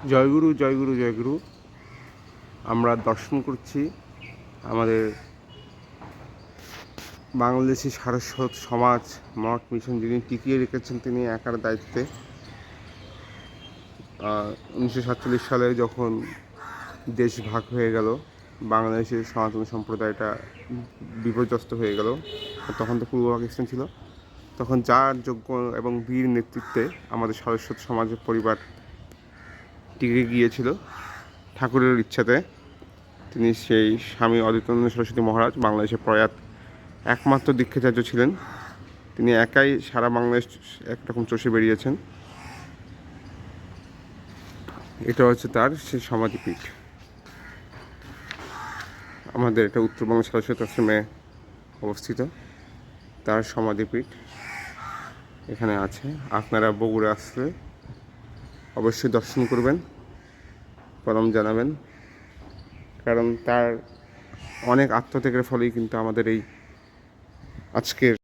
জয়গুরু জয়গুরু জয়গুরু। আমরা দর্শন করছি আমাদের বাংলাদেশি সারস্বত সমাজ মঠ মিশন, যিনি টিকিয়ে রেখেছেন তিনি একার দায়িত্বে। 1947 সালে যখন দেশ ভাগ হয়ে গেল, বাংলাদেশের সনাতন সম্প্রদায়টা বিপর্যস্ত হয়ে গেল। তখন তো পূর্ব পাকিস্তান ছিল। তখন যার যোগ্য এবং বীর নেতৃত্বে আমাদের সারস্বত সমাজের পরিবার টিকে গিয়েছিল ঠাকুরের ইচ্ছাতে। তিনি সেই স্বামী অদ্বৈতানন্দ সরস্বতী মহারাজ বাংলাদেশের প্রয়াত একমাত্র দীক্ষাচার্য ছিলেন। তিনি একাই সারা বাংলাদেশ একরকম চষে বেরিয়েছেন। এটা হচ্ছে তার সেই সমাধিপীঠ। আমাদের এটা উত্তরবঙ্গ সারস্বতী আশ্রমে অবস্থিত তার সমাধিপীঠ এখানে আছে। আপনারা বগুড়া আসলে অবশ্যই দর্শন করবেন, প্রণাম জানাবেন, কারণ তার অনেক আত্মত্যাগের ফলেই কিন্তু আমাদের এই আজকের